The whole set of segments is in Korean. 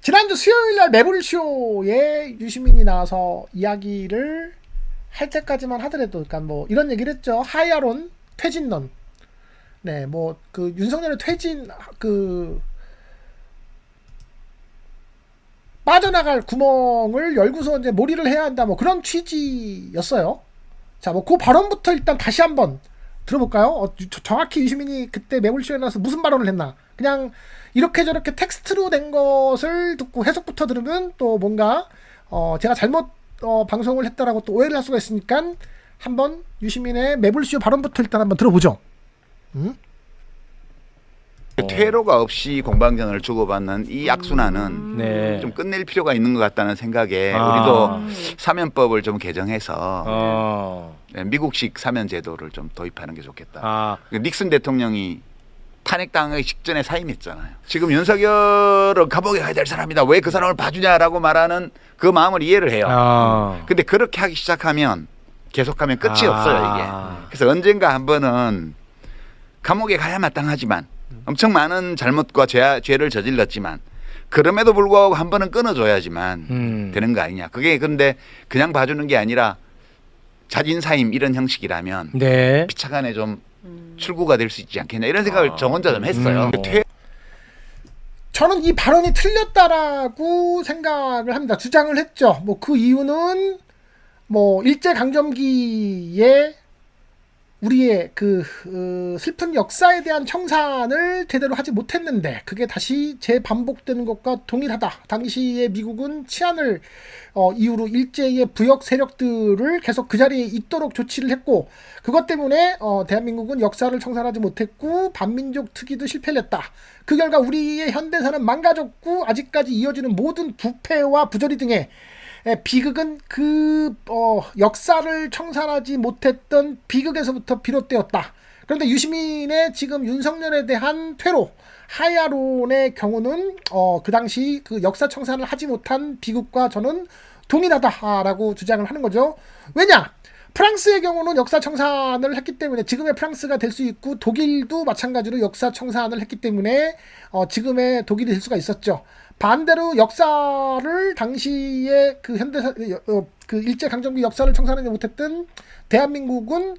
지난주 수요일날 매불쇼에 유시민이 나와서 이야기를 할 때까지만 하더라도, 그러니까 뭐 이런 얘기를 했죠. 하야론 퇴진론. 네, 뭐 그 윤석열의 퇴진 그 빠져나갈 구멍을 열고서 이제 몰이를 해야 한다, 뭐 그런 취지였어요. 자, 뭐 그 발언부터 일단 다시 한번 들어볼까요? 정확히 유시민이 그때 매불쇼에 나와서 무슨 발언을 했나? 그냥 이렇게 저렇게 텍스트로 된 것을 듣고 해석부터 들으면 또 뭔가 제가 잘못 방송을 했다라고 또 오해를 할 수가 있으니까 한번 유시민의 매불쇼 발언부터 일단 한번 들어보죠. 퇴로가 없이 공방전을 주고받는 이 악순환은 네. 좀 끝낼 필요가 있는 것 같다는 생각에 우리도 사면법을 좀 개정해서 미국식 사면 제도를 좀 도입하는 게 좋겠다. 닉슨 대통령이 탄핵당하기 직전에 사임했잖아요. 지금 윤석열은 감옥에 가야 될 사람이다. 왜 그 사람을 봐주냐라고 말하는 그 마음을 이해를 해요. 근데 그렇게 하기 시작하면 계속하면 끝이 없어요, 이게. 그래서 언젠가 한 번은 감옥에 가야 마땅하지만 엄청 많은 잘못과 죄를 저질렀지만 그럼에도 불구하고 한 번은 끊어줘야지만 되는 거 아니냐. 그게 그런데 그냥 봐주는 게 아니라 자진사임 이런 형식이라면 네. 피차간에 좀 출구가 될 수 있지 않겠냐 이런 생각을 저 혼자 좀 했어요. 저는 이 발언이 틀렸다라고 생각을 합니다. 주장을 했죠. 뭐 그 이유는 뭐 일제강점기에 우리의 그 슬픈 역사에 대한 청산을 제대로 하지 못했는데 그게 다시 재반복되는 것과 동일하다. 당시에 미국은 치안을 이유로 일제의 부역 세력들을 계속 그 자리에 있도록 조치를 했고 그것 때문에 대한민국은 역사를 청산하지 못했고 반민족 특위도 실패를 했다. 그 결과 우리의 현대사는 망가졌고 아직까지 이어지는 모든 부패와 부조리 등의 비극은 그 역사를 청산하지 못했던 비극에서부터 비롯되었다. 그런데 유시민의 지금 윤석열에 대한 퇴로 하야론의 경우는 그 당시 그 역사 청산을 하지 못한 비극과 저는 동일하다라고 주장을 하는 거죠. 왜냐? 프랑스의 경우는 역사 청산을 했기 때문에 지금의 프랑스가 될 수 있고 독일도 마찬가지로 역사 청산을 했기 때문에 지금의 독일이 될 수가 있었죠. 반대로 역사를 당시에 그 현대사 그 일제 강점기 역사를 청산하지 못했던 대한민국은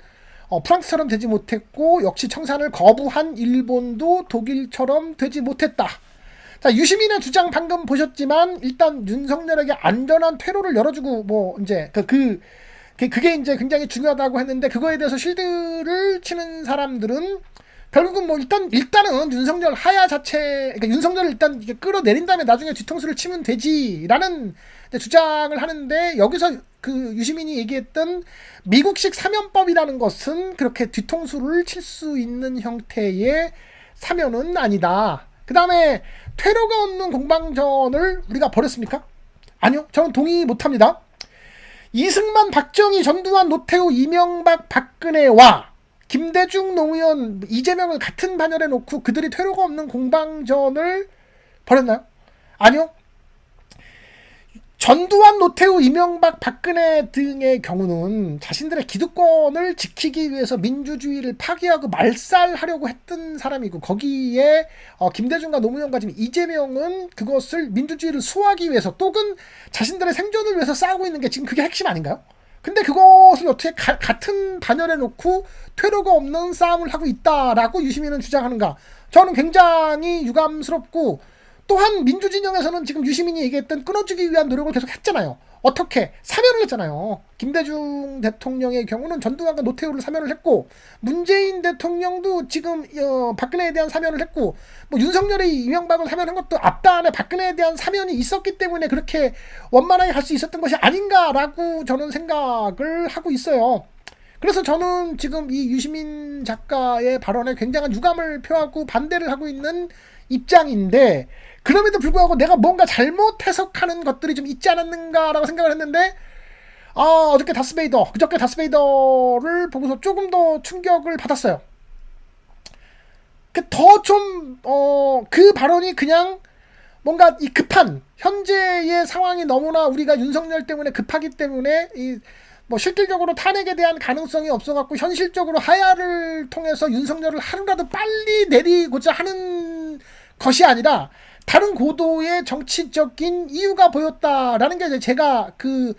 프랑스처럼 되지 못했고 역시 청산을 거부한 일본도 독일처럼 되지 못했다. 자, 유시민의 주장 방금 보셨지만 일단 윤석열에게 안전한 퇴로를 열어주고 뭐 이제 그게 이제 굉장히 중요하다고 했는데 그거에 대해서 실드를 치는 사람들은 결국은 뭐 일단은 윤석열 하야 자체, 그러니까 윤석열을 일단 이렇게 끌어내린 다음에 나중에 뒤통수를 치면 되지라는 주장을 하는데 여기서 그 유시민이 얘기했던 미국식 사면법이라는 것은 그렇게 뒤통수를 칠 수 있는 형태의 사면은 아니다. 그 다음에 퇴로가 없는 공방전을 우리가 벌였습니까? 아니요, 저는 동의 못합니다. 이승만, 박정희, 전두환, 노태우, 이명박, 박근혜와 김대중, 노무현, 이재명을 같은 반열에 놓고 그들이 퇴로가 없는 공방전을 벌였나요? 아니요. 전두환, 노태우, 이명박, 박근혜 등의 경우는 자신들의 기득권을 지키기 위해서 민주주의를 파괴하고 말살하려고 했던 사람이고 거기에 김대중과 노무현과 지금 이재명은 그것을 민주주의를 수호하기 위해서 또는 자신들의 생존을 위해서 싸우고 있는 게 지금 그게 핵심 아닌가요? 근데 그것을 어떻게 같은 반열에 놓고 퇴로가 없는 싸움을 하고 있다라고 유시민은 주장하는가? 저는 굉장히 유감스럽고 또한 민주진영에서는 지금 유시민이 얘기했던 끊어주기 위한 노력을 계속 했잖아요. 어떻게? 사면을 했잖아요. 김대중 대통령의 경우는 전두환과 노태우를 사면을 했고 문재인 대통령도 지금 박근혜에 대한 사면을 했고 뭐 윤석열이 이명박을 사면한 것도 앞단에 박근혜에 대한 사면이 있었기 때문에 그렇게 원만하게 갈 수 있었던 것이 아닌가라고 저는 생각을 하고 있어요. 그래서 저는 지금 이 유시민 작가의 발언에 굉장한 유감을 표하고 반대를 하고 있는 입장인데 그럼에도 불구하고 내가 뭔가 잘못 해석하는 것들이 좀 있지 않았는가라고 생각을 했는데 어저께 그저께 다스베이더를 보고서 조금 더 충격을 받았어요. 그 발언이 그냥 뭔가 이 급한 현재의 상황이 너무나 우리가 윤석열 때문에 급하기 때문에 뭐 실질적으로 탄핵에 대한 가능성이 없어갖고 현실적으로 하야를 통해서 윤석열을 하루라도 빨리 내리고자 하는 것이 아니라 다른 고도의 정치적인 이유가 보였다라는 게 이제 제가 그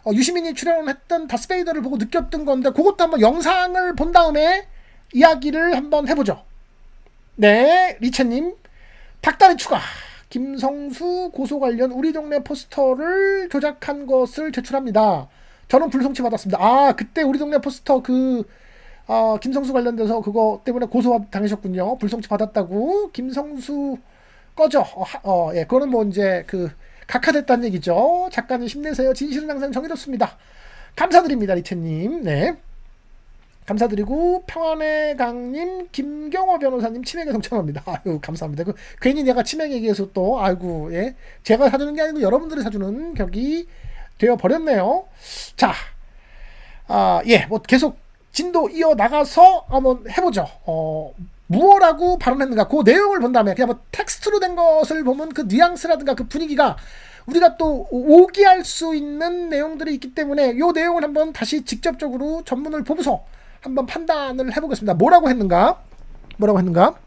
유시민이 출연했던 다스베이더를 보고 느꼈던 건데, 그것도 한번 영상을 본 다음에 이야기를 한번 해보죠. 네, 리체님. 닭다리 추가. 김성수 고소 관련 우리 동네 포스터를 조작한 것을 제출합니다. 저는 불송치 받았습니다. 아, 그때 우리 동네 포스터 김성수 관련돼서 그거 때문에 고소 당하셨군요. 불송치 받았다고. 김성수 꺼져. 예, 그거는 뭐 이제 각하됐다는 얘기죠. 작가님 힘내세요. 진실은 항상 정의롭습니다. 감사드립니다, 리체님. 네. 감사드리고, 평안의 강님, 김경호 변호사님 치맥에 동참합니다. 아유, 감사합니다. 괜히 내가 치맥 얘기해서 또, 아이고, 예. 제가 사주는 게 아니고 여러분들이 사주는 격이 되어버렸네요. 자, 예, 뭐 계속 진도 이어나가서 한번 해보죠. 무엇라고 발언했는가, 그 내용을 본 다음에 그냥 뭐 텍스트로 된 것을 보면 그 뉘앙스라든가 그 분위기가 우리가 또 오기할 수 있는 내용들이 있기 때문에 이 내용을 한번 다시 직접적으로 전문을 보고서 한번 판단을 해보겠습니다. 뭐라고 했는가? 그러니까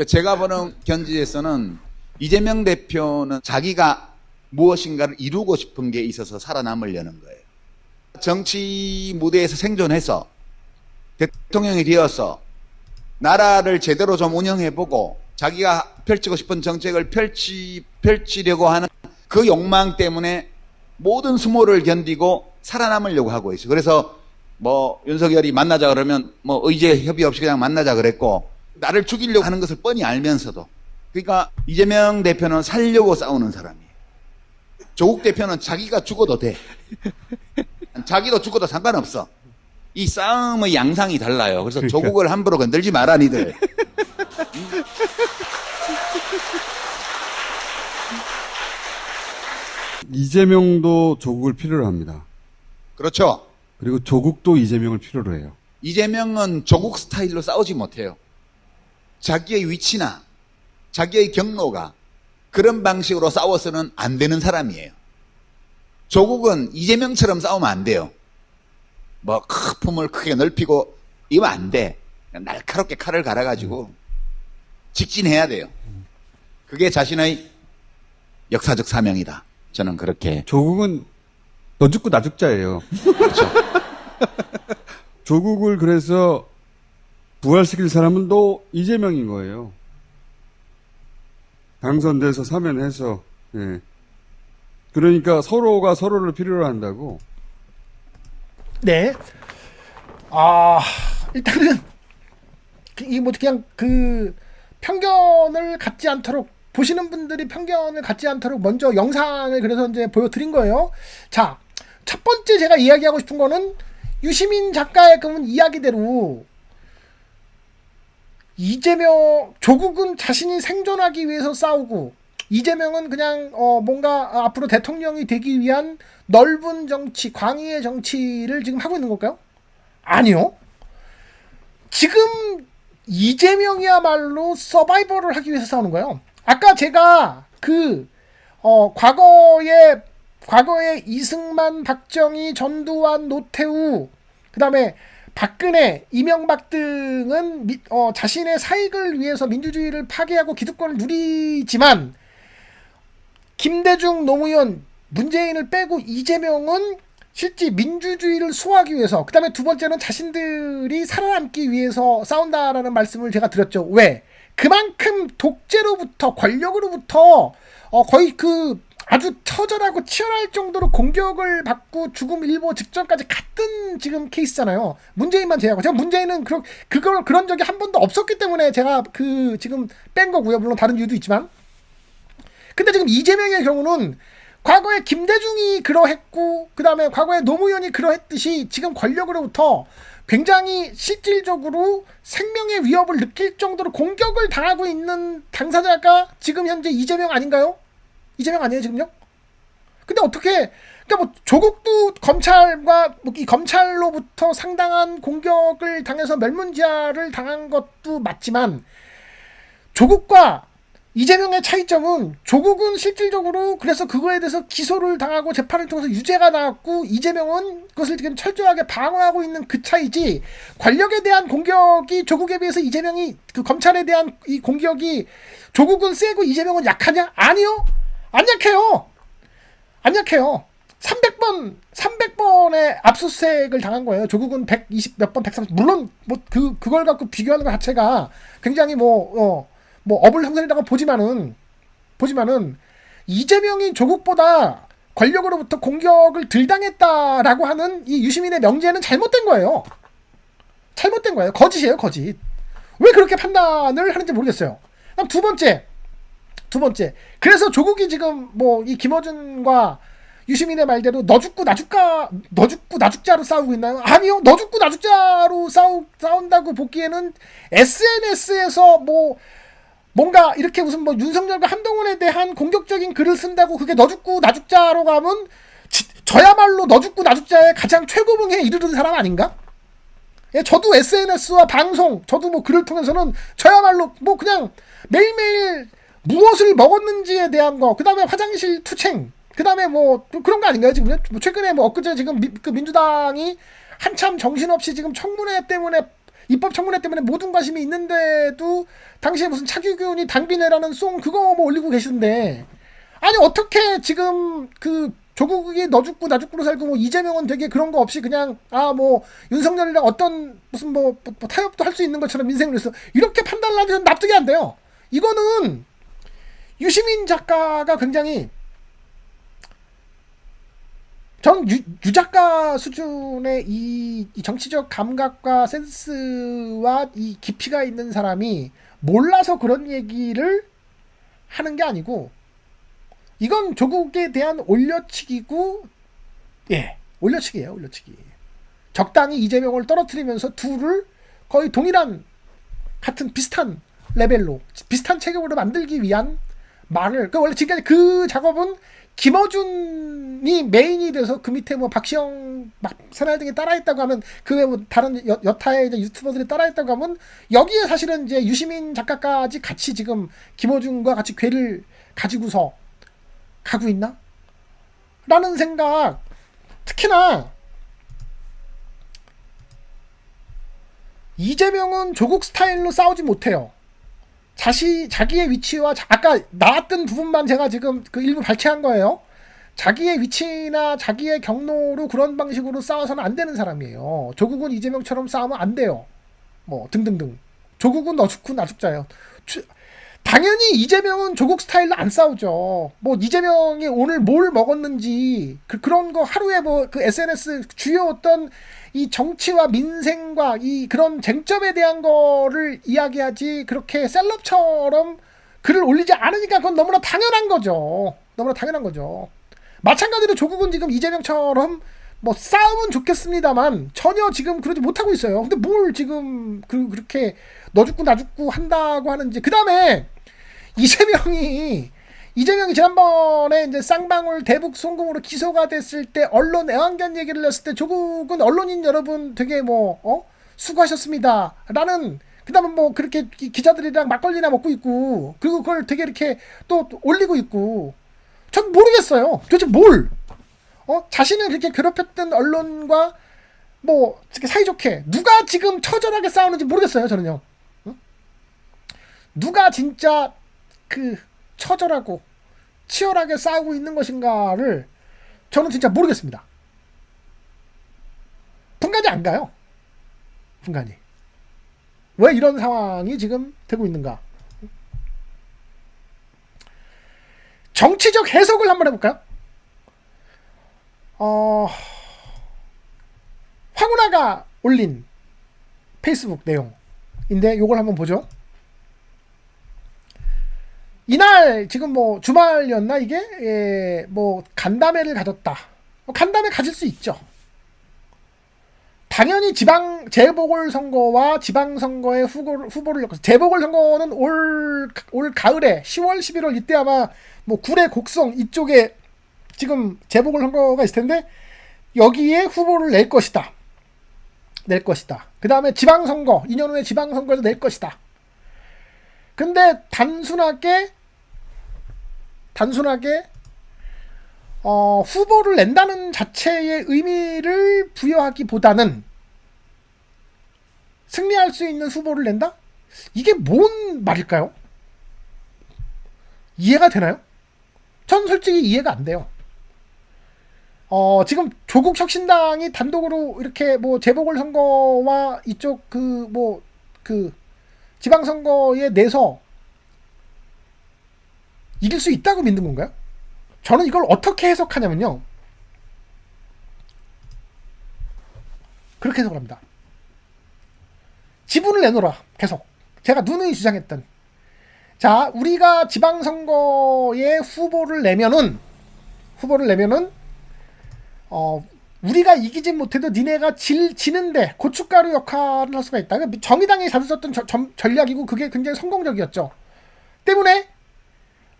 제가 보는 견지에서는 이재명 대표는 자기가 무엇인가를 이루고 싶은 게 있어서 살아남으려는 거예요. 정치 무대에서 생존해서 대통령이 되어서 나라를 제대로 좀 운영해보고 자기가 펼치고 싶은 정책을 펼치려고 하는 그 욕망 때문에 모든 수모를 견디고 살아남으려고 하고 있어요. 그래서 뭐 윤석열이 만나자 그러면 뭐 의제 협의 없이 그냥 만나자 그랬고, 나를 죽이려고 하는 것을 뻔히 알면서도. 그러니까 이재명 대표는 살려고 싸우는 사람이에요. 조국 대표는 자기가 죽어도 돼. 자기도 죽어도 상관없어. 이 싸움의 양상이 달라요. 그래서 조국을 함부로 건들지 마라, 니들. 이재명도 조국을 필요로 합니다. 그렇죠. 그리고 조국도 이재명을 필요로 해요. 이재명은 조국 스타일로 싸우지 못해요. 자기의 위치나 자기의 경로가 그런 방식으로 싸워서는 안 되는 사람이에요. 조국은 이재명처럼 싸우면 안 돼요. 뭐 품을 크게 넓히고 이거 안 돼. 그냥 날카롭게 칼을 갈아가지고 직진해야 돼요. 그게 자신의 역사적 사명이다. 저는 그렇게. 조국은 너 죽고 나 죽자예요. 그렇죠. 조국을 그래서 부활시킬 사람은 또 이재명인 거예요. 당선돼서 사면해서. 예. 그러니까 서로가 서로를 필요로 한다고. 네. 일단은 뭐 그냥 편견을 갖지 않도록, 보시는 분들이 편견을 갖지 않도록 먼저 영상을 그래서 이제 보여드린 거예요. 자, 첫 번째 제가 이야기하고 싶은 거는 유시민 작가의 그 이야기대로 조국은 자신이 생존하기 위해서 싸우고, 이재명은 그냥 뭔가 앞으로 대통령이 되기 위한 넓은 정치, 광의의 정치를 지금 하고 있는 걸까요? 아니요. 지금 이재명이야말로 서바이벌을 하기 위해서 싸우는 거예요. 아까 제가 과거에 이승만, 박정희, 전두환, 노태우, 그 다음에 박근혜, 이명박 등은 자신의 사익을 위해서 민주주의를 파괴하고 기득권을 누리지만, 김대중, 노무현, 문재인을 빼고 이재명은 실제 민주주의를 수호하기 위해서, 그 다음에 두 번째는 자신들이 살아남기 위해서 싸운다라는 말씀을 제가 드렸죠. 왜? 그만큼 독재로부터, 권력으로부터 거의 아주 처절하고 치열할 정도로 공격을 받고 죽음 일보 직전까지 갔던 지금 케이스잖아요. 문재인만 제외하고. 제가 문재인은 그런 적이 한 번도 없었기 때문에 제가 지금 뺀 거고요. 물론 다른 이유도 있지만. 근데 지금 이재명의 경우는 과거에 김대중이 그러했고, 그 다음에 과거에 노무현이 그러했듯이 지금 권력으로부터 굉장히 실질적으로 생명의 위협을 느낄 정도로 공격을 당하고 있는 당사자가 지금 현재 이재명 아닌가요? 이재명 아니에요, 지금요? 근데 어떻게, 그러니까 뭐 조국도 이 검찰로부터 상당한 공격을 당해서 멸문지화를 당한 것도 맞지만, 조국과 이재명의 차이점은 조국은 실질적으로 그래서 그거에 대해서 기소를 당하고 재판을 통해서 유죄가 나왔고 이재명은 그것을 지금 철저하게 방어하고 있는 그 차이지 권력에 대한 공격이 조국에 비해서 이재명이 그 검찰에 대한 이 공격이 조국은 세고 이재명은 약하냐? 아니요. 안 약해요. 안 약해요. 300번의 압수수색을 당한 거예요. 조국은 120 몇 번, 130. 물론 뭐 그걸 갖고 비교하는 것 자체가 굉장히 뭐 어불성설이라고 보지만은 이재명이 조국보다 권력으로부터 공격을 덜 당했다라고 하는 이 유시민의 명제는 잘못된 거예요. 잘못된 거예요. 거짓이에요, 거짓. 왜 그렇게 판단을 하는지 모르겠어요. 그럼 두 번째. 그래서 조국이 지금 뭐 이 김어준과 유시민의 말대로 너 죽고 나 죽자로 싸우고 있나요? 아니요. 너 죽고 나 죽자로 싸운다고 보기에는 SNS에서 뭔가 이렇게 무슨 뭐 윤석열과 한동훈에 대한 공격적인 글을 쓴다고 그게 너 죽고 나 죽자로 가면 저야말로 너 죽고 나 죽자의 가장 최고봉에 이르는 사람 아닌가? 예, 저도 SNS와 방송, 저도 뭐 글을 통해서는 저야말로 뭐 그냥 매일매일 무엇을 먹었는지에 대한 거, 그 다음에 화장실 투챙, 그 다음에 뭐 그런 거 아닌가요? 지금 최근에 뭐 엊그제 지금 그 민주당이 한참 정신없이 지금 청문회 때문에 입법 청문회 때문에 모든 관심이 있는데도 당시에 무슨 차규균이 당비내라는 송 그거 뭐 올리고 계시던데 아니 어떻게 지금 그 조국이 너 죽고 나 죽고로 살고 뭐 이재명은 되게 그런 거 없이 그냥 뭐 윤석열이랑 어떤 무슨 뭐 타협도 할 수 있는 것처럼 민생을 해서 이렇게 판단을 하면 납득이 안 돼요. 이거는 유시민 작가가 굉장히 전 유 작가 수준의 이 정치적 감각과 센스와 이 깊이가 있는 사람이 몰라서 그런 얘기를 하는 게 아니고 이건 조국에 대한 올려치기고 올려치기예요. 올려치기. 적당히 이재명을 떨어뜨리면서 둘을 거의 동일한 같은 비슷한 레벨로 비슷한 체격으로 만들기 위한 말을 원래 지금까지 그 작업은 김어준이 메인이 돼서 그 밑에 뭐 박시영 막 새날 등이 따라했다고 하면 그 외 뭐 다른 여타의 이제 유튜버들이 따라했다고 하면 여기에 사실은 이제 유시민 작가까지 같이 지금 김어준과 같이 궤를 가지고서 가고 있나? 라는 생각. 특히나 이재명은 조국 스타일로 싸우지 못해요. 자기의 위치와 아까 나왔던 부분만 제가 지금 그 일부 발췌한 거예요. 자기의 위치나 자기의 경로로 그런 방식으로 싸워서는 안 되는 사람이에요. 조국은 이재명처럼 싸우면 안 돼요. 뭐 등등등. 조국은 너 죽고 나 죽자예요. 당연히 이재명은 조국 스타일로 안 싸우죠. 뭐 이재명이 오늘 뭘 먹었는지 그런 거 하루에 뭐 그 SNS 주요 어떤 이 정치와 민생과 이 그런 쟁점에 대한 거를 이야기하지 그렇게 셀럽처럼 글을 올리지 않으니까 그건 너무나 당연한 거죠. 너무나 당연한 거죠. 마찬가지로 조국은 지금 이재명처럼 뭐 싸우면 좋겠습니다만 전혀 지금 그러지 못하고 있어요. 근데 뭘 지금 그렇게 너 죽고 나 죽고 한다고 하는지. 그 다음에 이재명이 지난번에 이제 쌍방울 대북 송금으로 기소가 됐을 때 언론 애완견 얘기를 했을 때 조국은 언론인 여러분 되게 수고하셨습니다 라는 그다음에 뭐 그렇게 기자들이랑 막걸리나 먹고 있고 그리고 그걸 되게 이렇게 또 올리고 있고 전 모르겠어요. 도대체 자신을 그렇게 괴롭혔던 언론과 뭐 이렇게 사이좋게 누가 지금 처절하게 싸우는지 모르겠어요. 저는요. 누가 진짜 그 처절하고 치열하게 싸우고 있는 것인가를 저는 진짜 모르겠습니다. 분간이 안 가요. 분간이. 왜 이런 상황이 지금 되고 있는가? 정치적 해석을 한번 해볼까요? 황운하가 올린 페이스북 내용인데 요걸 한번 보죠. 이날 지금 뭐 주말이었나 이게 뭐 간담회를 가졌다. 간담회 가질 수 있죠. 당연히 재보궐선거와 지방선거의 후보를 넣고 재보궐선거는 올 가을에 10월 11월 이때 아마 뭐 구례 곡성 이쪽에 지금 재보궐선거가 있을 텐데 여기에 후보를 낼 것이다. 그 다음에 지방선거 2년 후에 지방선거에서 낼 것이다. 근데 단순하게 단순하게 후보를 낸다는 자체의 의미를 부여하기보다는 승리할 수 있는 후보를 낸다? 이게 뭔 말일까요? 이해가 되나요? 전 솔직히 이해가 안 돼요. 지금 조국 혁신당이 단독으로 이렇게 뭐 재보궐선거와 이쪽 그 지방선거에 내서 이길 수 있다고 믿는 건가요? 저는 이걸 어떻게 해석하냐면요. 그렇게 해석을 합니다. 지분을 내놓으라. 계속. 제가 누누이 주장했던. 자, 우리가 지방선거에 후보를 내면은 우리가 이기진 못해도 니네가 지는데 고춧가루 역할을 할 수가 있다. 정의당이 자주 썼던 전략이고 그게 굉장히 성공적이었죠. 때문에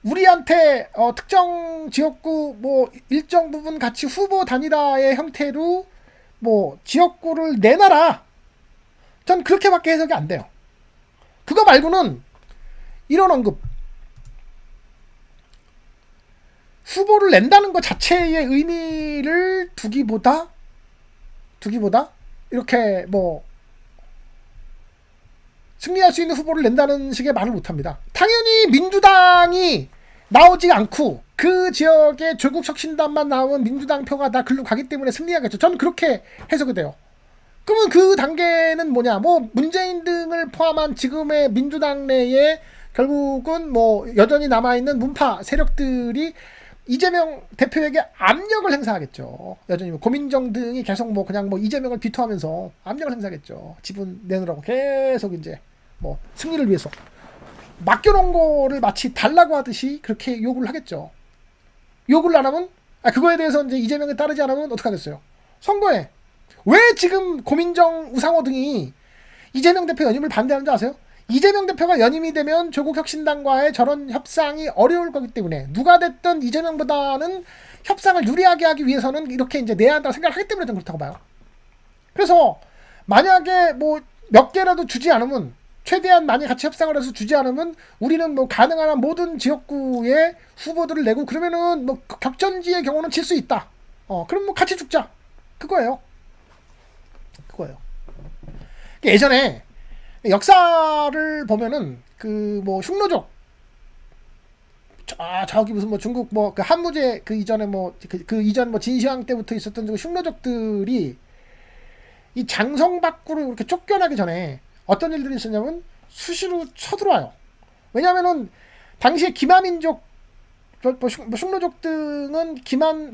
우리한테 특정 지역구 뭐 일정 부분 같이 후보 단일화의 형태로 뭐 지역구를 내놔라. 전 그렇게밖에 해석이 안 돼요. 그거 말고는 이런 언급, 후보를 낸다는 것 자체의 의미를 두기보다 이렇게 뭐 승리할 수 있는 후보를 낸다는 식의 말을 못합니다. 당연히 민주당이 나오지 않고 그 지역에 조국 혁신단만 나오면 민주당 표가 다 글로 가기 때문에 승리하겠죠. 저는 그렇게 해석이 돼요. 그러면 그 단계는 뭐냐? 뭐 문재인 등을 포함한 지금의 민주당 내에 결국은 뭐 여전히 남아있는 문파 세력들이 이재명 대표에게 압력을 행사하겠죠. 여전히 뭐 고민정 등이 계속 뭐 그냥 뭐 이재명을 비토하면서 압력을 행사하겠죠. 지분 내놓으라고 계속 이제 뭐 승리를 위해서 맡겨놓은 거를 마치 달라고 하듯이 그렇게 요구를 하겠죠. 요구를 안 하면 그거에 대해서 이제 이재명에 따르지 않으면 어떡하겠어요? 선거에 왜 지금 고민정, 우상호 등이 이재명 대표 연임을 반대하는지 아세요? 이재명 대표가 연임이 되면 조국 혁신당과의 저런 협상이 어려울 거기 때문에 누가 됐든 이재명보다는 협상을 유리하게 하기 위해서는 이렇게 이제 내야 한다고 생각을 하기 때문에 좀 그렇다고 봐요. 그래서 만약에 뭐 몇 개라도 주지 않으면 최대한 많이 같이 협상을 해서 주지 않으면 우리는 뭐 가능한 한 모든 지역구에 후보들을 내고 그러면은 뭐 격전지의 경우는 질 수 있다. 그럼 뭐 같이 죽자. 그거예요. 예전에 역사를 보면은 그 뭐 흉노족 저기 무슨 뭐 중국 뭐 그 한무제 그 이전에 뭐 그 이전 뭐 진시황 때부터 있었던 그 흉노족들이 이 장성 밖으로 이렇게 쫓겨나기 전에 어떤 일들이 있었냐면 수시로 쳐들어와요. 왜냐면은 당시에 기마민족 뭐 흉노족 등은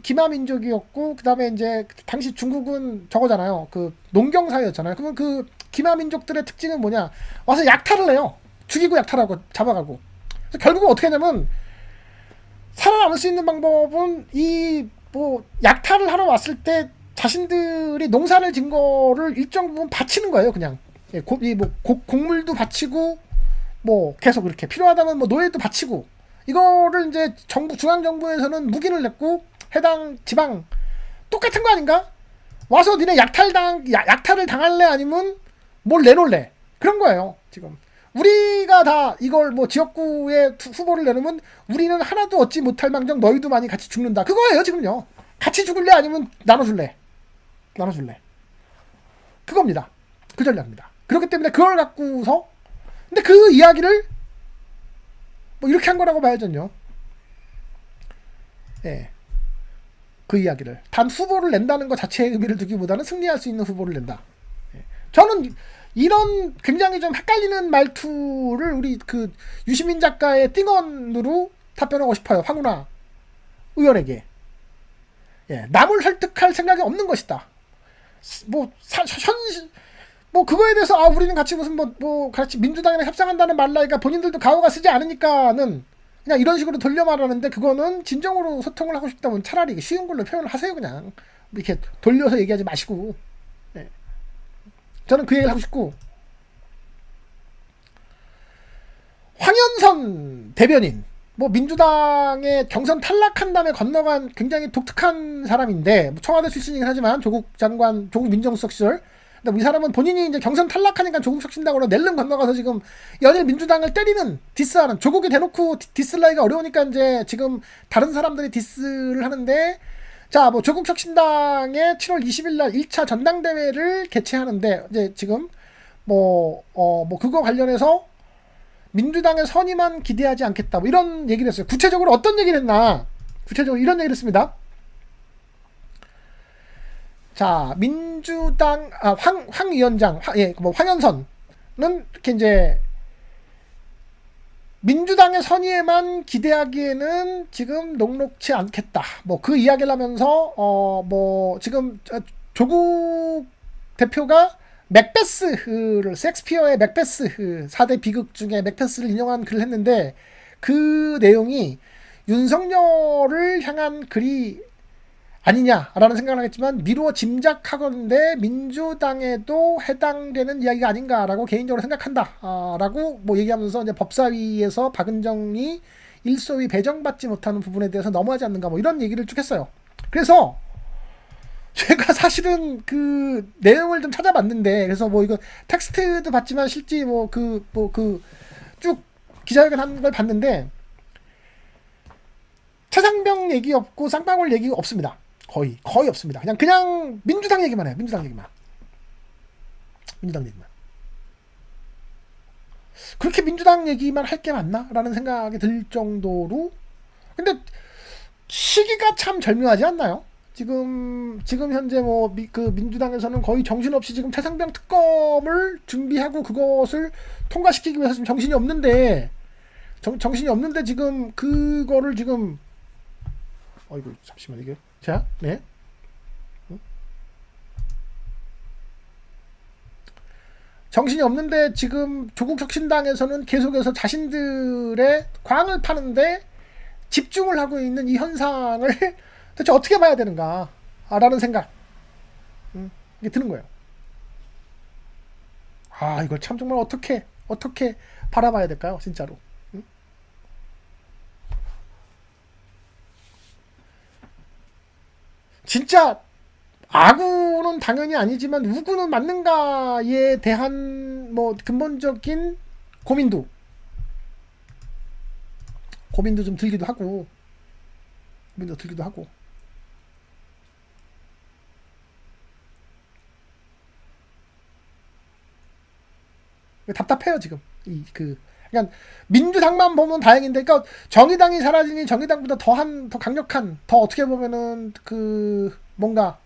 기마민족이었고 그 다음에 이제 당시 중국은 저거잖아요. 그 농경사회였잖아요. 그러면 그 기마민족들의 특징은 뭐냐? 와서 약탈을 해요. 죽이고 약탈하고 잡아가고. 그래서 결국은 어떻게 하냐면 살아남을 수 있는 방법은 이 뭐 약탈을 하러 왔을 때 자신들이 농사를 진 거를 일정 부분 바치는 거예요. 그냥 곡물도 바치고 뭐 계속 이렇게 필요하다면 뭐 노예도 바치고 이거를 이제 중앙 정부에서는 묵인을 냈고 해당 지방 똑같은 거 아닌가? 와서 니네 약탈을 당할래 아니면 뭘 내놓을래? 그런 거예요. 지금 우리가 다 이걸 뭐 지역구에 후보를 내놓으면 우리는 하나도 얻지 못할 망정 너희도 많이 같이 죽는다. 그거예요 지금요. 같이 죽을래 아니면 나눠줄래? 그겁니다. 그 전략입니다. 그렇기 때문에 그걸 갖고서 근데 그 이야기를 뭐 이렇게 한 거라고 봐야죠. 예. 그 이야기를 단 후보를 낸다는 것 자체의 의미를 두기보다는 승리할 수 있는 후보를 낸다. 예. 저는 이런 굉장히 좀 헷갈리는 말투를 우리 그 유시민 작가의 띵언으로 답변하고 싶어요. 황운하 의원에게. 예. 남을 설득할 생각이 없는 것이다. 뭐 그거에 대해서 우리는 같이 무슨 뭐 같이 민주당이랑 협상한다는 말라니까 본인들도 가오가 쓰지 않으니까는 그냥 이런 식으로 돌려 말하는데 그거는 진정으로 소통을 하고 싶다면 차라리 쉬운 걸로 표현을 하세요. 그냥 이렇게 돌려서 얘기하지 마시고. 네. 저는 그 얘기를 하고 싶고 황현선 대변인 뭐 민주당의 경선 탈락한 다음에 건너간 굉장히 독특한 사람인데 청와대 출신이긴 하지만 조국 민정수석 시절 근데 이 사람은 본인이 이제 경선 탈락하니까 조국 혁신당으로 낼름 건너가서 지금 연일 민주당을 때리는 디스하는, 조국이 대놓고 디스를 하기가 어려우니까 이제 지금 다른 사람들이 디스를 하는데, 자, 뭐 조국 혁신당의 7월 20일 날 1차 전당대회를 개최하는데, 이제 지금 뭐 그거 관련해서 민주당의 선의만 기대하지 않겠다, 뭐 이런 얘기를 했어요. 구체적으로 어떤 얘기를 했나? 구체적으로 이런 얘기를 했습니다. 자, 민주당 황 위원장, 황현선은 이렇게 이제 민주당의 선의에만 기대하기에는 지금 녹록치 않겠다. 뭐 그 이야기를 하면서 뭐 지금 조국 대표가 맥베스를, 섹스피어의 맥베스 4대 비극 중에 맥베스를 인용한 글을 했는데, 그 내용이 윤석열을 향한 글이 아니냐라는 생각을 하겠지만 미루어 짐작하건대 민주당에도 해당되는 이야기가 아닌가라고 개인적으로 생각한다 라고 뭐 얘기하면서, 이제 법사위에서 박은정이 일소위 배정받지 못하는 부분에 대해서 넘어가지 않는가, 뭐 이런 얘기를 쭉 했어요. 그래서 제가 사실은 그 내용을 좀 찾아봤는데, 그래서 뭐 이거 텍스트도 봤지만 실제 쭉 기자회견 한 걸 봤는데, 최상병 얘기 없고 쌍방울 얘기 없습니다. 거의 없습니다. 그냥 민주당 얘기만 해요. 민주당 얘기만. 그렇게 민주당 얘기만 할 게 맞나? 라는 생각이 들 정도로. 근데 시기가 참 절묘하지 않나요? 지금 현재 뭐 그 민주당에서는 거의 정신없이 지금 최상병 특검을 준비하고 그것을 통과시키기 위해서 지금 정신이 없는데 지금 그거를 지금, 이거 잠시만, 이게 자, 네. 정신이 없는데 지금 조국 혁신당에서는 계속해서 자신들의 광을 파는데 집중을 하고 있는 이 현상을 대체 어떻게 봐야 되는가 라는 생각, 이게 드는 거예요. 이걸 참 정말 어떻게 바라봐야 될까요, 진짜로. 진짜 아구는 당연히 아니지만 우구는 맞는가에 대한 뭐 근본적인 고민도 좀 들기도 하고, 답답해요 지금. 그러니까 민주당만 보면 다행인데, 그러니까 정의당이 사라지니 정의당보다 더 강력한, 더 어떻게 보면은 뭔가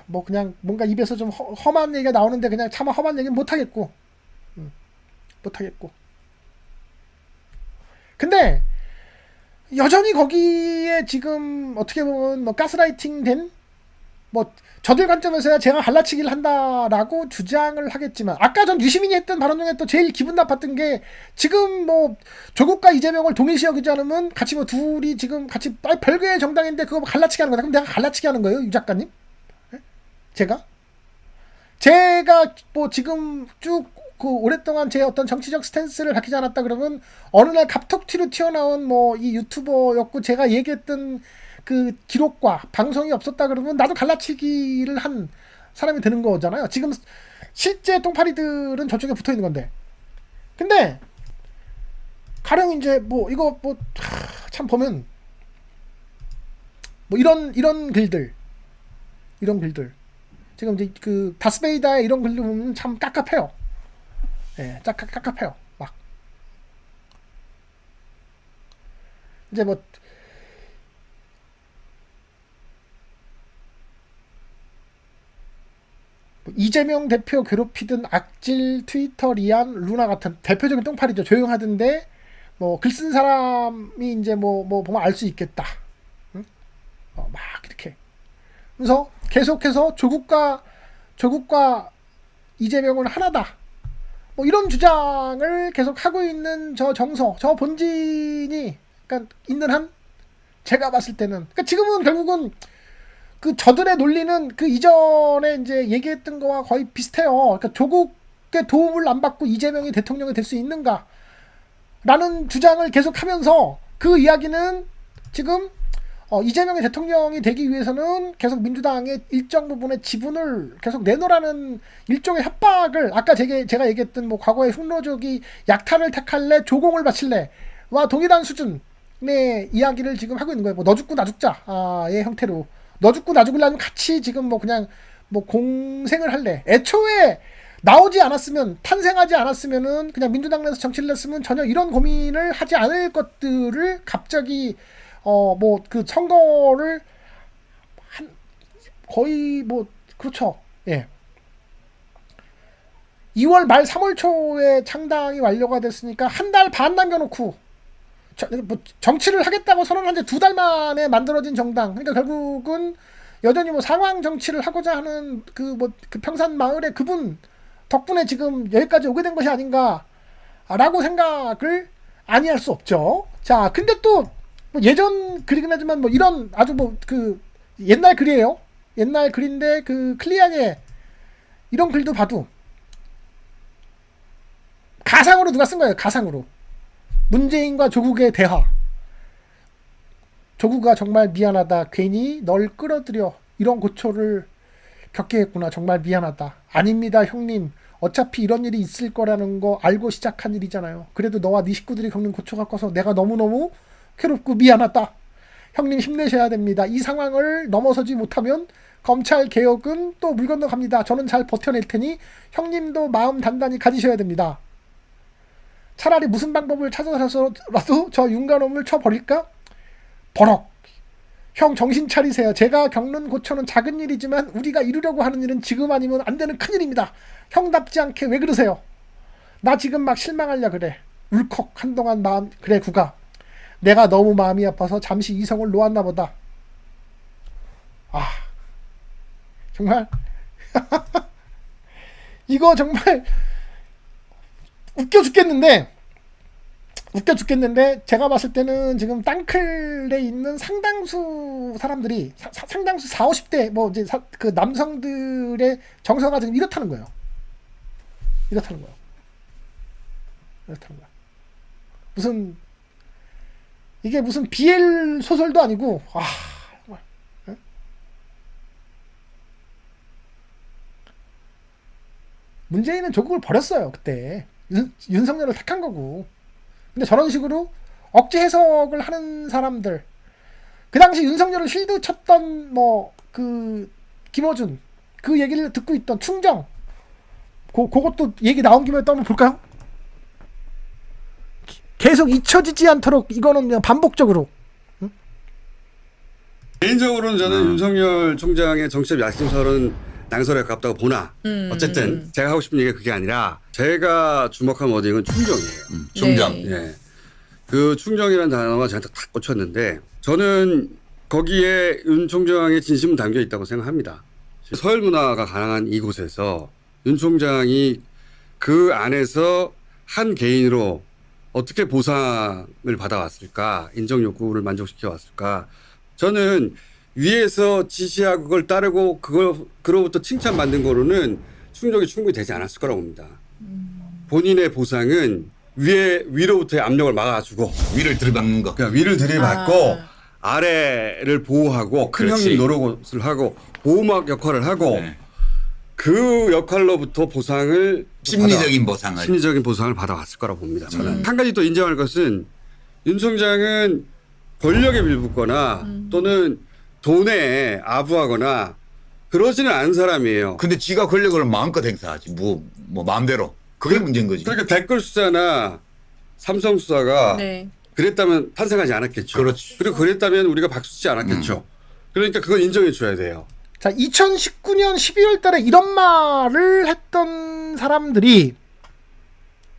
뭐 그냥 뭔가 입에서 좀 험한 얘기가 나오는데 그냥 차마 험한 얘기는 못 하겠고. 근데 여전히 거기에 지금 어떻게 보면 뭐 가스라이팅 된, 뭐 저들 관점에서야 제가 갈라치기를 한다라고 주장을 하겠지만, 아까 전 유시민이 했던 발언 중에 또 제일 기분 나빴던 게, 지금 뭐 조국과 이재명을 동일시 여기지 않으면 같이 뭐 둘이 지금 같이 별개의 정당인데 그거 갈라치기 하는 거다. 그럼 내가 갈라치기 하는 거예요, 유 작가님? 제가 뭐 지금 쭉 그 오랫동안 제 어떤 정치적 스탠스를 밝히지 않았다 그러면 어느 날 갑툭튀로 튀어나온 뭐 이 유튜버였고, 제가 얘기했던 그 기록과 방송이 없었다 그러면 나도 갈라치기를 한 사람이 되는 거잖아요. 지금 실제 똥파리들은 저쪽에 붙어 있는 건데. 근데 가령 이제 뭐 이거 뭐 참 보면 뭐 이런 글들 지금 이제 그 다스베이다의 이런 글들 보면 참 깝깝해요. 예, 깝깝해요. 막 이제 뭐 이재명 대표 괴롭히던 악질 트위터 리안 루나 같은 대표적인 똥파리죠. 조용하던데 뭐 글 쓴 사람이 이제 뭐 보면 알 수 있겠다. 응? 막 이렇게. 그래서 계속해서 조국과 이재명은 하나다. 뭐 이런 주장을 계속 하고 있는 저 정서, 저 본진이 그러니까 있는 한, 제가 봤을 때는, 그러니까 지금은 결국은 그 저들의 논리는 그 이전에 이제 얘기했던 거와 거의 비슷해요. 그러니까 조국의 도움을 안 받고 이재명이 대통령이 될 수 있는가? 라는 주장을 계속하면서 그 이야기는 지금 이재명이 대통령이 되기 위해서는 계속 민주당의 일정 부분의 지분을 계속 내놓으라는 일종의 협박을 아까 제가 얘기했던 뭐 과거의 흑로족이 약탈을 택할래 조공을 바칠래와 동일한 수준의 이야기를 지금 하고 있는 거예요. 뭐 너 죽고 나 죽자의 형태로 너 죽고 나 죽으려면 같이 지금 뭐 그냥 뭐 공생을 할래. 애초에 나오지 않았으면 탄생하지 않았으면은 그냥 민주당 내에서 정치를 했으면 전혀 이런 고민을 하지 않을 것들을 갑자기 뭐 그 선거를 한 거의 뭐 그렇죠. 예. 2월 말 3월 초에 창당이 완료가 됐으니까 한 달 반 남겨놓고 뭐 정치를 하겠다고 선언한 지 2달 만에 만들어진 정당. 그러니까 결국은 여전히 뭐 상황 정치를 하고자 하는 그 평산 마을의 그분 덕분에 지금 여기까지 오게 된 것이 아닌가라고 생각을 아니할 수 없죠. 자, 근데 또 뭐 예전 글이긴 하지만 뭐 이런 아주 뭐 그 옛날 글이에요. 옛날 글인데 그 클리어하게 이런 글도 봐도 가상으로 누가 쓴 거예요. 가상으로. 문재인과 조국의 대화. 조국아 정말 미안하다. 괜히 널 끌어들여 이런 고초를 겪게 했구나. 정말 미안하다. 아닙니다 형님. 어차피 이런 일이 있을 거라는 거 알고 시작한 일이잖아요. 그래도 너와 네 식구들이 겪는 고초가 커서 내가 너무너무 괴롭고 미안하다. 형님 힘내셔야 됩니다. 이 상황을 넘어서지 못하면 검찰 개혁은 또 물 건너갑니다. 저는 잘 버텨낼 테니 형님도 마음 단단히 가지셔야 됩니다. 차라리 무슨 방법을 찾아서라도 저 윤관홈을 쳐버릴까? 버럭. 형 정신 차리세요. 제가 겪는 고초는 작은 일이지만 우리가 이루려고 하는 일은 지금 아니면 안 되는 큰일입니다. 형답지 않게 왜 그러세요? 나 지금 막 실망하려 그래. 울컥 한동안 마음 그래 구가. 내가 너무 마음이 아파서 잠시 이성을 놓았나 보다. 아 정말 이거 정말 웃겨 죽겠는데 제가 봤을 때는 지금 땅클에 있는 상당수 사람들이 상당수 40, 50대 뭐 이제 그 남성들의 정서가 지금 이렇다는 거예요. 이게 무슨 BL 소설도 아니고 정말. 에? 문재인은 조국을 버렸어요. 그때 윤석열을 택한 거고. 근데 저런 식으로 억지 해석을 하는 사람들, 그 당시 윤석열을 실드 쳤던 뭐 그 김어준 그 얘기를 듣고 있던 충정, 그것도 얘기 나온 김에 또 한번 볼까요? 계속 잊혀지지 않도록 이거는 그냥 반복적으로. 개인적으로는 저는 윤석열 총장의 정치적 야심설은 낭설에 가깝다고 보나. 어쨌든 제가 하고 싶은 얘기가 그게 아니라 제가 주목한 워딩은 충정이에요. 충정. 네. 예. 그 충정이라는 단어가 저한테 탁 꽂혔는데 저는 거기에 윤 총장의 진심은 담겨 있다고 생각합니다. 서열 문화가 가능한 이곳에서 윤 총장이 그 안에서 한 개인으로 어떻게 보상을 받아왔을까, 인정 욕구를 만족시켜 왔을까. 저는 위에서 지시하고 그걸 따르고 그로부터 칭찬받는 거로는 충족이 충분히 되지 않았을 거라고 봅니다. 본인의 보상은 위로부터의 압력을 막아주고 위를 들이박는 거. 그러니까 위를 들이받고 아래를 보호하고 큰 그렇지. 형님 노릇을 하고 보호막 역할을 하고 네. 그 역할로부터 보상을 심리적인 보상을 받아왔을 거라고 봅니다. 저는 한 가지 또 인정할 것은 윤 총장은 권력에 밀붙거나 또는 돈에 아부하거나 그러지는 않은 사람이에요. 근데 지가 권력을 마음껏 행사하지. 뭐 마음대로. 그게 문제인 거지. 그러니까 댓글 수사나 삼성 수사가 네. 그랬다면 탄생하지 않았겠죠. 그렇지. 그리고 그랬다면 우리가 박수 치지 않았겠죠. 그러니까 그건 인정해 줘야 돼요. 자, 2019년 12월 달에 이런 말을 했던 사람들이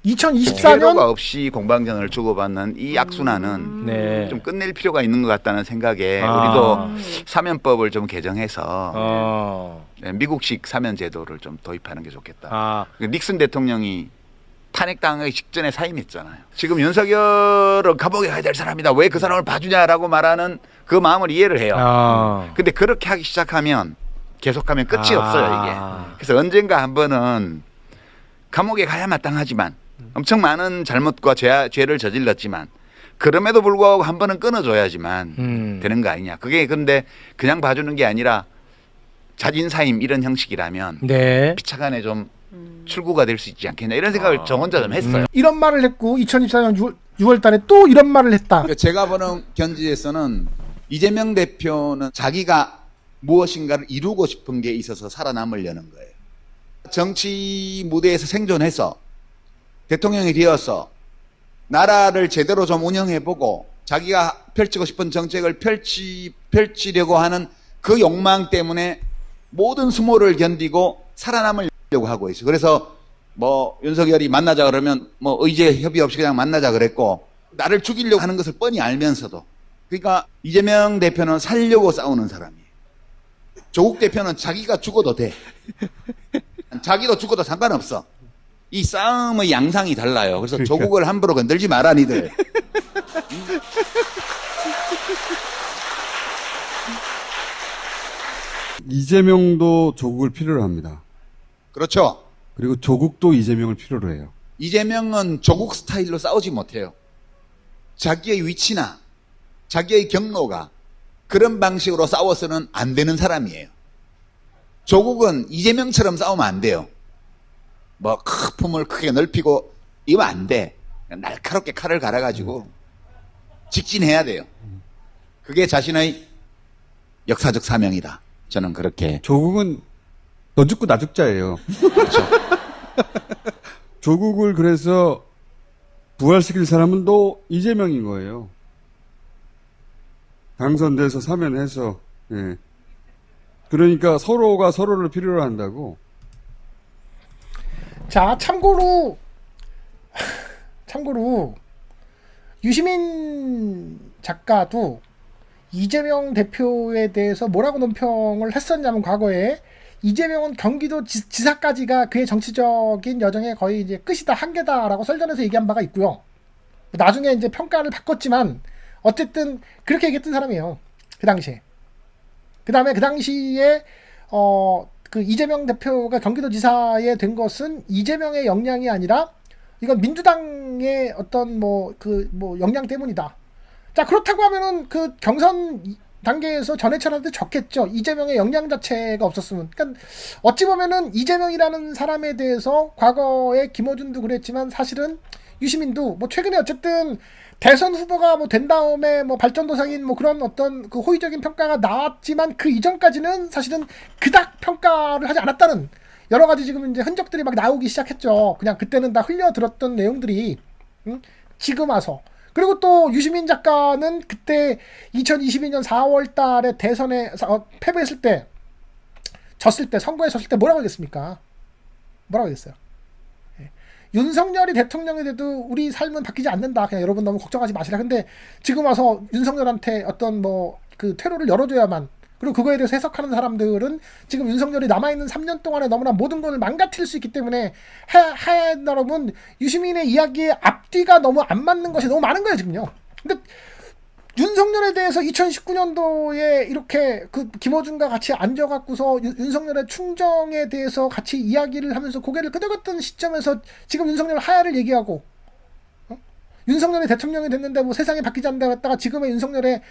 2024년 필요가 없이 공방전을 주고받는 이 악순환은 네. 좀 끝낼 필요가 있는 것 같다는 생각에 우리도 사면법을 좀 개정해서 네, 미국식 사면 제도를 좀 도입하는 게 좋겠다. 닉슨 대통령이 탄핵당하기 직전에 사임했잖아요. 지금 윤석열은 감옥에 가야 될 사람이다. 왜 그 사람을 봐주냐라고 말하는 그 마음을 이해를 해요. 근데 그렇게 하기 시작하면 계속하면 끝이 없어요, 이게. 그래서 언젠가 한 번은 감옥에 가야 마땅하지만 엄청 많은 잘못과 죄를 저질렀지만 그럼에도 불구하고 한 번은 끊어줘야지만 되는 거 아니냐. 그게 근데 그냥 봐주는 게 아니라 자진사임 이런 형식이라면 네. 피차간에 좀 출구가 될 수 있지 않겠냐 이런 생각을 저 혼자 좀 했어요. 이런 말을 했고 2024년 6월 달에 또 이런 말을 했다. 그러니까 제가 보는 견지에서는 이재명 대표는 자기가 무엇인가를 이루고 싶은 게 있어서 살아남으려는 거예요. 정치 무대에서 생존해서 대통령이 되어서 나라를 제대로 좀 운영해보고 자기가 펼치고 싶은 정책을 펼치려고 하는 그 욕망 때문에 모든 수모를 견디고 살아남으려고 하고 있어요. 그래서 뭐 윤석열이 만나자 그러면 뭐 의제 협의 없이 그냥 만나자 그랬고 나를 죽이려고 하는 것을 뻔히 알면서도 그러니까 이재명 대표는 살려고 싸우는 사람이에요. 조국 대표는 자기가 죽어도 돼. 자기도 죽어도 상관없어. 이 싸움의 양상이 달라요. 그래서 조국을 함부로 건들지 마라 니들. 이재명도 조국을 필요로 합니다. 그렇죠. 그리고 조국도 이재명을 필요로 해요. 이재명은 조국 스타일로 싸우지 못해요. 자기의 위치나 자기의 경로가 그런 방식으로 싸워서는 안 되는 사람이에요. 조국은 이재명처럼 싸우면 안 돼요. 뭐 품을 크게 넓히고 이거 안 돼. 그냥 날카롭게 칼을 갈아가지고 직진해야 돼요. 그게 자신의 역사적 사명이다. 저는 그렇게. 조국은 너 죽고 나 죽자예요. 그렇죠. 조국을 그래서 부활시킬 사람은 또 이재명인 거예요. 당선돼서 사면해서. 예. 그러니까 서로가 서로를 필요로 한다고. 자, 참고로 유시민 작가도 이재명 대표에 대해서 뭐라고 논평을 했었냐면 과거에 이재명은 경기도 지사까지가 그의 정치적인 여정의 거의 이제 끝이다, 한계다라고 설전에서 얘기한 바가 있고요. 나중에 이제 평가를 바꿨지만 어쨌든 그렇게 얘기했던 사람이에요. 그 당시에. 그 다음에 그 당시에 그 이재명 대표가 경기도지사에 된 것은 이재명의 역량이 아니라 이건 민주당의 어떤 역량 때문이다. 자, 그렇다고 하면은 그 경선 단계에서 전해철한테 졌겠죠. 이재명의 역량 자체가 없었으면. 그러니까 어찌 보면은 이재명이라는 사람에 대해서 과거에 김어준도 그랬지만 사실은 유시민도 뭐 최근에 어쨌든 대선 후보가 뭐 된 다음에 뭐 발전도상인 뭐 그런 어떤 그 호의적인 평가가 나왔지만 그 이전까지는 사실은 그닥 평가를 하지 않았다는 여러 가지 지금 이제 흔적들이 막 나오기 시작했죠. 그냥 그때는 다 흘려들었던 내용들이 지금 와서. 그리고 또 유시민 작가는 그때 2022년 4월 달에 대선에 패배했을 때, 졌을 때, 선거에 졌을 때 뭐라고 하겠습니까? 뭐라고 하겠어요? 윤석열이 대통령이 돼도 우리 삶은 바뀌지 않는다. 그냥 여러분 너무 걱정하지 마시라. 근데 지금 와서 윤석열한테 어떤 그 퇴로를 열어줘야만, 그리고 그거에 대해서 해석하는 사람들은 지금 윤석열이 남아있는 3년 동안에 너무나 모든 걸 망가뜨릴 수 있기 때문에 여러분 유시민의 이야기의 앞뒤가 너무 안 맞는 것이 너무 많은 거예요 지금요. 근데 윤석열에 대해서 2019년도에 이렇게 그 김어준과 같이 앉아갖고서 윤석열의 충정에 대해서 같이 이야기를 하면서 고개를 끄덕였던 시점에서 지금 윤석열 하야를 얘기하고 윤석열이 대통령이 됐는데 뭐 세상이 바뀌지 않는다 했다가 지금의 윤석열의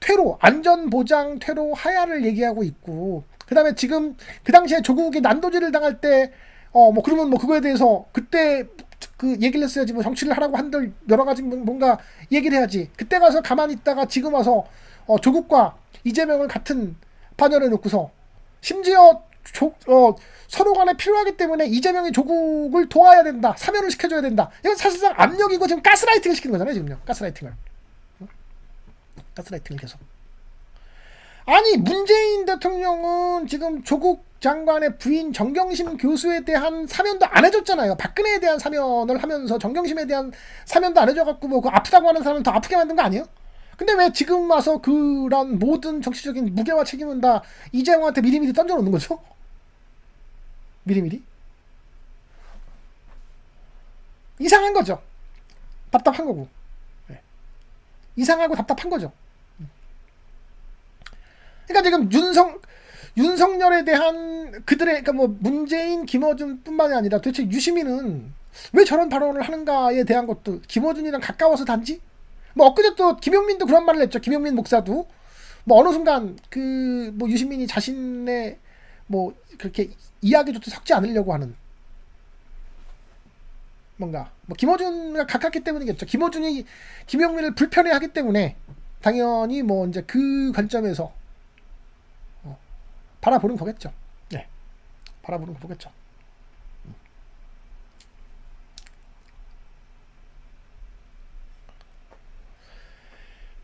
퇴로, 안전보장 퇴로 하야를 얘기하고 있고, 그 다음에 지금 그 당시에 조국이 난도질을 당할 때 그러면 뭐 그거에 대해서 그때 그 얘기를 했어야지. 뭐 정치를 하라고 한들 여러 가지 뭔가 얘기를 해야지. 그때 가서 가만히 있다가 지금 와서 조국과 이재명을 같은 반열에 놓고서 심지어 서로 간에 필요하기 때문에 이재명이 조국을 도와야 된다, 사면을 시켜줘야 된다. 이건 사실상 압력이고 지금 가스라이팅을 시키는 거잖아요 지금요. 가스라이팅을 계속. 아니 문재인 대통령은 지금 조국 장관의 부인 정경심 교수에 대한 사면도 안 해줬잖아요. 박근혜에 대한 사면을 하면서 정경심에 대한 사면도 안 해줘갖고 뭐 그 아프다고 하는 사람은 더 아프게 만든 거 아니에요? 근데 왜 지금 와서 그런 모든 정치적인 무게와 책임은 다 이재명한테 미리미리 던져놓는 거죠? 미리미리? 이상한 거죠. 답답한 거고. 네. 이상하고 답답한 거죠. 그러니까 지금 윤석열에 대한 그들의, 그러니까 뭐 문재인, 김어준 뿐만이 아니라 도대체 유시민은 왜 저런 발언을 하는가에 대한 것도 김어준이랑 가까워서 단지 뭐 엊그제 또 김용민도 그런 말을 했죠. 김용민 목사도 뭐 어느 순간 그 뭐 유시민이 자신의 뭐 그렇게 이야기조차 섞지 않으려고 하는 뭔가 뭐 김어준과 가깝기 때문이겠죠. 김어준이 김용민을 불편해하기 때문에 당연히 뭐 이제 그 관점에서 바라보는 거겠죠. 네, 바라보는 거겠죠.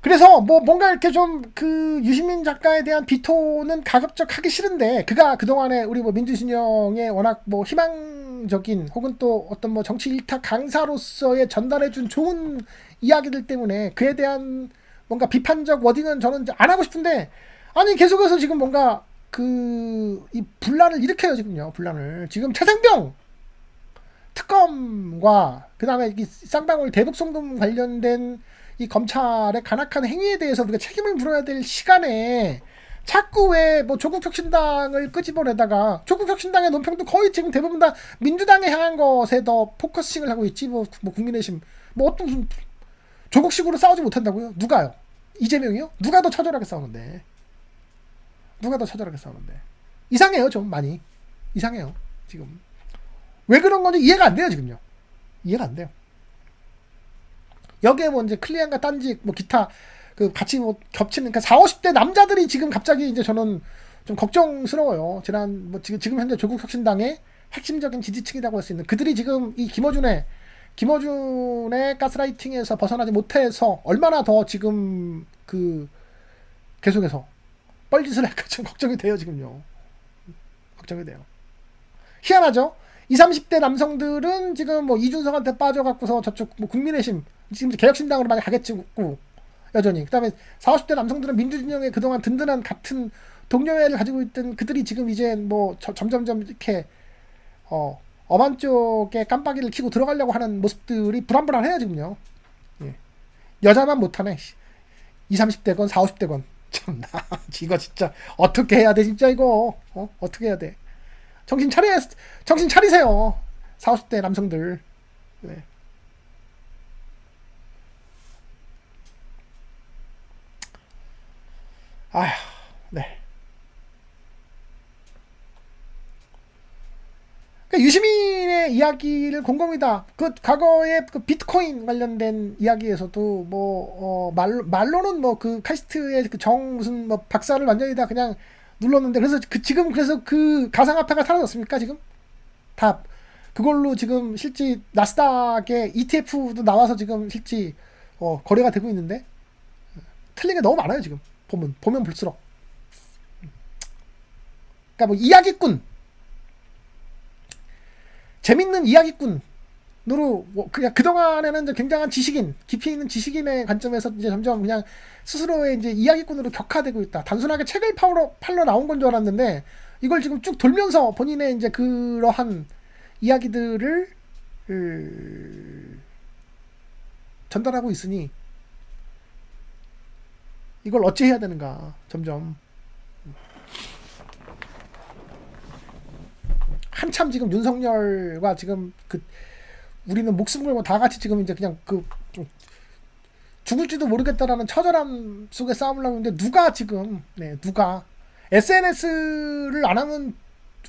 그래서 뭐 뭔가 이렇게 좀 그 유시민 작가에 대한 비토는 가급적 하기 싫은데 그가 그동안에 우리 뭐 민주신영의 워낙 뭐 희망적인 혹은 또 어떤 뭐 정치 일타 강사로서의 전달해준 좋은 이야기들 때문에 그에 대한 뭔가 비판적 워딩은 저는 이제 안 하고 싶은데 아니 계속해서 지금 뭔가 그 이 분란을 일으켜요 지금요. 분란을 지금 최생병 특검과 그 다음에 이 쌍방울 대북송금 관련된 이 검찰의 간악한 행위에 대해서 우리가 책임을 물어야 될 시간에 자꾸 왜 뭐 조국혁신당을 끄집어내다가 조국혁신당의 논평도 거의 지금 대부분 다 민주당에 향한 것에 더 포커싱을 하고 있지 뭐 국민의힘 뭐 어떤 무슨 조국식으로 싸우지 못한다고요? 누가요? 이재명이요? 누가 더 처절하게 싸우는데? 누가 더 처절하게 싸우는데? 이상해요 좀 많이 이상해요 지금 왜 그런 건지 이해가 안 돼요 지금요. 이해가 안 돼요. 여기에 뭐 이제 클리안과 딴지 뭐 기타 그 같이 뭐 겹치는 그러니까 40, 50대 남자들이 지금 갑자기 이제 저는 좀 걱정스러워요. 지난 뭐 지금 현재 조국혁신당의 핵심적인 지지층이라고 할 수 있는 그들이 지금 이 김어준의 가스라이팅에서 벗어나지 못해서 얼마나 더 지금 그 계속해서 뻘짓을 할까 좀 걱정이 돼요 지금요. 걱정이 돼요. 희한하죠. 20, 30대 남성들은 지금 뭐 이준석한테 빠져갖고서 저쪽 뭐 국민의힘 지금 개혁신당으로 많이 가겠지 여전히. 그다음에 40, 50대 남성들은 민주진영의 그동안 든든한 같은 동료애를 가지고 있던 그들이 지금 이제 뭐 점점점 이렇게 엄한 쪽에 깜빡이를 켜고 들어가려고 하는 모습들이 불안불안해요 지금요. 예. 여자만 못하네. 20, 30대건 40, 50대건 참나 이거 진짜 어떻게 해야 돼 진짜 이거 어떻게 해야 돼. 정신 차리세요. 40, 50대 남성들. 네. 아휴, 네. 그러니까 유시민의 이야기를 곰곰이다. 그 과거에 그 비트코인 관련된 이야기에서도 뭐 말로는 뭐 그 카이스트의 그 무슨 뭐 박사를 완전히 다 그냥 눌렀는데 그래서 지금 그래서 그 가상화폐가 사라졌습니까 지금? 다 그걸로 지금 실제 나스닥의 ETF도 나와서 지금 실제 거래가 되고 있는데 틀린 게 너무 많아요 지금 보면 볼수록. 그러니까 뭐 이야기꾼 재밌는 이야기꾼으로 그냥 그동안에는 이제 굉장한 지식인 깊이 있는 지식인의 관점에서 이제 점점 그냥 스스로의 이제 이야기꾼으로 격화되고 있다. 단순하게 책을 팔러 나온 건 줄 알았는데 이걸 지금 쭉 돌면서 본인의 이제 그러한 이야기들을 전달하고 있으니 이걸 어찌 해야 되는가 점점 한참 지금 윤석열과 지금 그 우리는 목숨 걸고 다 같이 지금 이제 그냥 그 죽을지도 모르겠다라는 처절함 속에 싸움을 하고 있는데 누가 지금 누가 SNS를 안 하면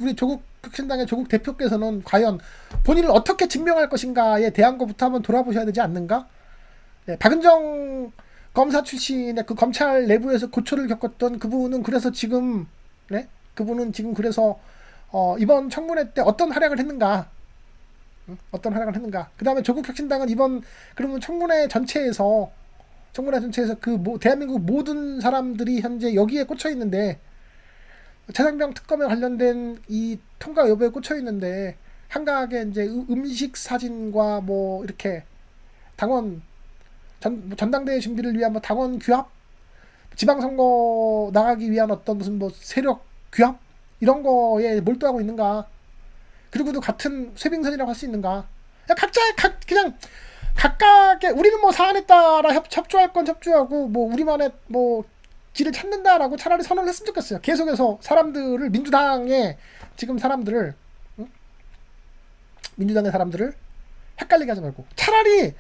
우리 조국혁신당의 조국 대표께서는 과연 본인을 어떻게 증명할 것인가에 대한 것부터 한번 돌아보셔야 되지 않는가? 박은정 검사 출신의 그 검찰 내부에서 고초를 겪었던 그분은 그래서 지금 그분은 지금 그래서 이번 청문회 때 어떤 활약을 했는가? 어떤 활약을 했는가? 그 다음에 조국혁신당은 이번 그러면 청문회 전체에서 그 대한민국 모든 사람들이 현재 여기에 꽂혀 있는데 최상병 특검에 관련된 이 통과 여부에 꽂혀 있는데 한가하게 이제 음식 사진과 뭐 이렇게 당원 전당대회 준비를 위한 뭐 당원 규합, 지방선거 나가기 위한 어떤 무슨 뭐 세력 규합 이런 거에 몰두하고 있는가? 그리고도 같은 쇄빙선이라고 할 수 있는가? 그냥 각각의 우리는 뭐 사안에 따라 협조할 건 협조하고 뭐 우리만의 뭐 길을 찾는다라고 차라리 선언을 했으면 좋겠어요. 계속해서 사람들을 민주당의 사람들을 헷갈리게 하지 말고 차라리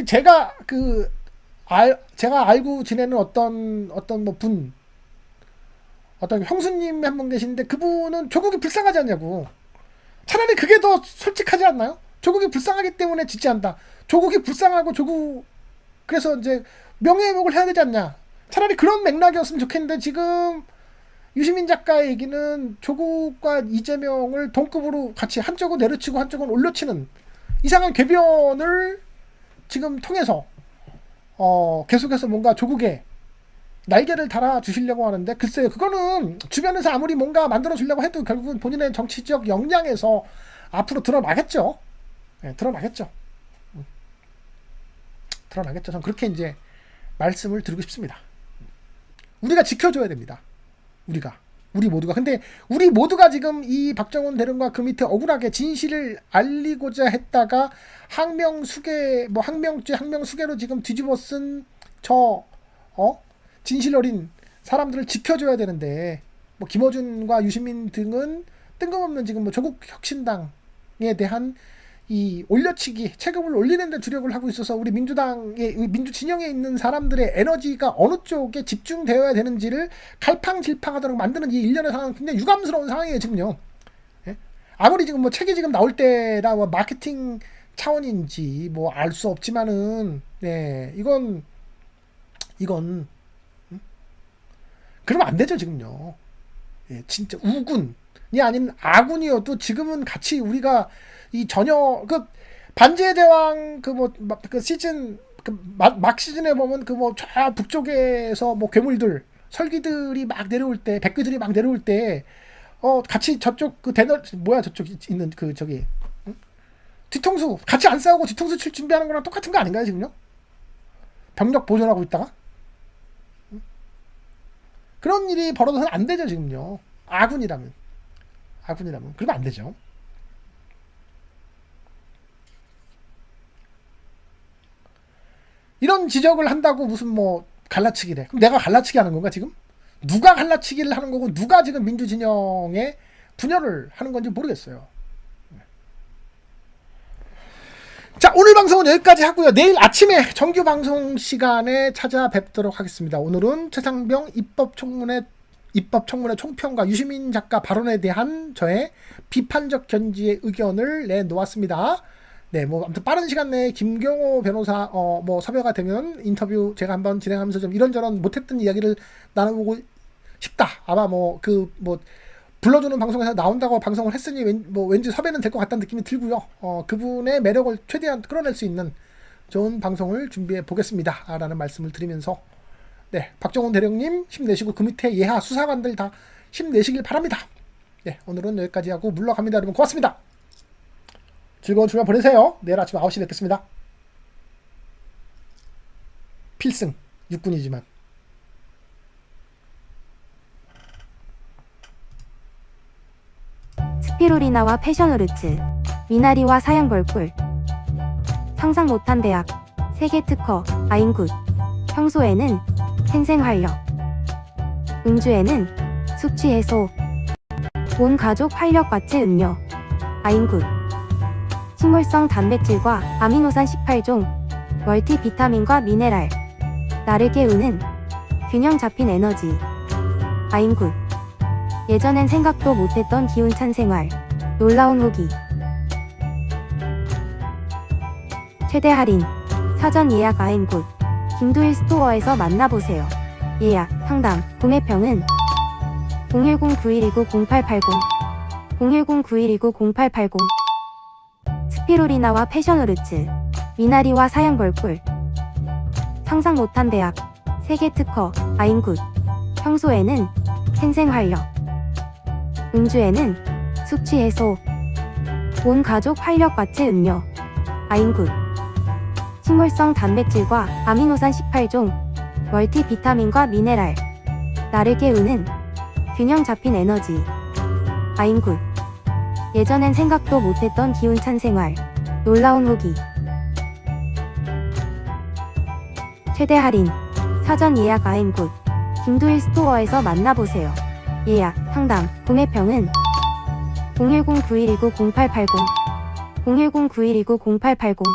제가 제가 알고 지내는 어떤 뭐 분, 어떤 형수님 한 분 계시는데 그분은 조국이 불쌍하지 않냐고. 차라리 그게 더 솔직하지 않나요? 조국이 불쌍하기 때문에 짓지 않다. 조국이 불쌍하고 그래서 이제 명예회복을 해야 되지 않냐. 차라리 그런 맥락이었으면 좋겠는데 지금 유시민 작가의 얘기는 조국과 이재명을 동급으로 같이 한쪽은 내려치고 한쪽은 올려치는 이상한 궤변을 지금 통해서 계속해서 뭔가 조국에 날개를 달아주시려고 하는데 글쎄요. 그거는 주변에서 아무리 뭔가 만들어주려고 해도 결국은 본인의 정치적 역량에서 앞으로 드러나겠죠. 네, 드러나겠죠. 드러나겠죠. 전 그렇게 이제 말씀을 드리고 싶습니다. 우리가 지켜줘야 됩니다. 우리 모두가. 근데 우리 모두가 지금 이 박정훈 대령과 그 밑에 억울하게 진실을 알리고자 했다가 항명수괴, 뭐 항명수괴로 지금 뒤집어 쓴 진실 어린 사람들을 지켜줘야 되는데, 뭐 김어준과 유시민 등은 뜬금없는 지금 뭐 조국 혁신당에 대한 이 올려치기, 체급을 올리는 데 주력을 하고 있어서 우리 민주 진영에 있는 사람들의 에너지가 어느 쪽에 집중되어야 되는지를 갈팡질팡하도록 만드는 이 일련의 상황은 굉장히 유감스러운 상황이에요, 지금요. 예? 아무리 지금 뭐 책이 지금 나올 때라 뭐 마케팅 차원인지 뭐 알 수 없지만은, 네, 이건 그러면 안 되죠, 지금요. 예, 진짜 우군이 아닌 아군이어도 지금은 같이 우리가 이 전혀 그 반지의 제왕 그 시즌 막 시즌에 보면 그 뭐 저 북쪽에서 뭐 괴물들 설기들이 막 내려올 때, 백귀들이 막 내려올 때 같이 저쪽 그 저쪽 있는 그 저기 뒤통수 같이 안 싸우고 뒤통수 칠 준비하는 거랑 똑같은 거 아닌가요, 지금요? 병력 보존하고 있다가 그런 일이 벌어져서는 안 되죠, 지금요. 아군이라면 그러면 안 되죠. 이런 지적을 한다고 무슨 뭐 갈라치기래. 그럼 내가 갈라치기 하는 건가 지금? 누가 갈라치기를 하는 거고 누가 지금 민주진영에 분열을 하는 건지 모르겠어요. 자, 오늘 방송은 여기까지 하고요. 내일 아침에 정규 방송 시간에 찾아뵙도록 하겠습니다. 오늘은 최상병 입법청문회 총평과 유시민 작가 발언에 대한 저의 비판적 견지의 의견을 내놓았습니다. 네, 뭐 아무튼 빠른 시간 내에 김경호 변호사 뭐 섭외가 되면 인터뷰 제가 한번 진행하면서 좀 이런저런 못했던 이야기를 나눠보고 싶다. 아마 뭐 불러주는 방송에서 나온다고 방송을 했으니 왠지 섭외는 될 것 같다는 느낌이 들고요. 그분의 매력을 최대한 끌어낼 수 있는 좋은 방송을 준비해 보겠습니다. 라는 말씀을 드리면서, 네, 박정훈 대령님 힘내시고 그 밑에 예하 수사관들 다 힘내시길 바랍니다. 네, 오늘은 여기까지 하고 물러갑니다. 여러분 고맙습니다. 즐거운 주말 보내세요. 내일 아침 9시 뵙겠습니다. 필승 육군이지만. 스피루리나와 패셔너르츠, 미나리와 사양벌꿀. 상상 못한 대학, 세계 특허, 아인굿. 평소에는 생생활력, 음주에는 숙취 해소, 온 가족 활력과체 음료, 아인굿. 식물성 단백질과 아미노산 18종, 멀티비타민과 미네랄. 나를 깨우는 균형 잡힌 에너지, 아인굿. 예전엔 생각도 못했던 기운찬 생활, 놀라운 후기. 최대 할인, 사전 예약 아인굿. 김두일 스토어에서 만나보세요. 예약, 상담, 구매평은 010-9129-0880 010-9129-0880. 스피루리나와 패셔너르츠, 미나리와 사양벌꿀. 상상 못한 대학, 세계 특허, 아인굿. 평소에는 생생활력, 음주에는 숙취 해소, 온 가족 활력과체 음료, 아인굿. 식물성 단백질과 아미노산 18종, 멀티비타민과 미네랄. 나를 깨우는 균형 잡힌 에너지, 아인굿. 예전엔 생각도 못했던 기운찬 생활, 놀라운 후기. 최대 할인, 사전 예약 아인굿. 김두일 스토어에서 만나보세요. 예약, 상담, 구매평은 010-9129-0880 010-9129-0880.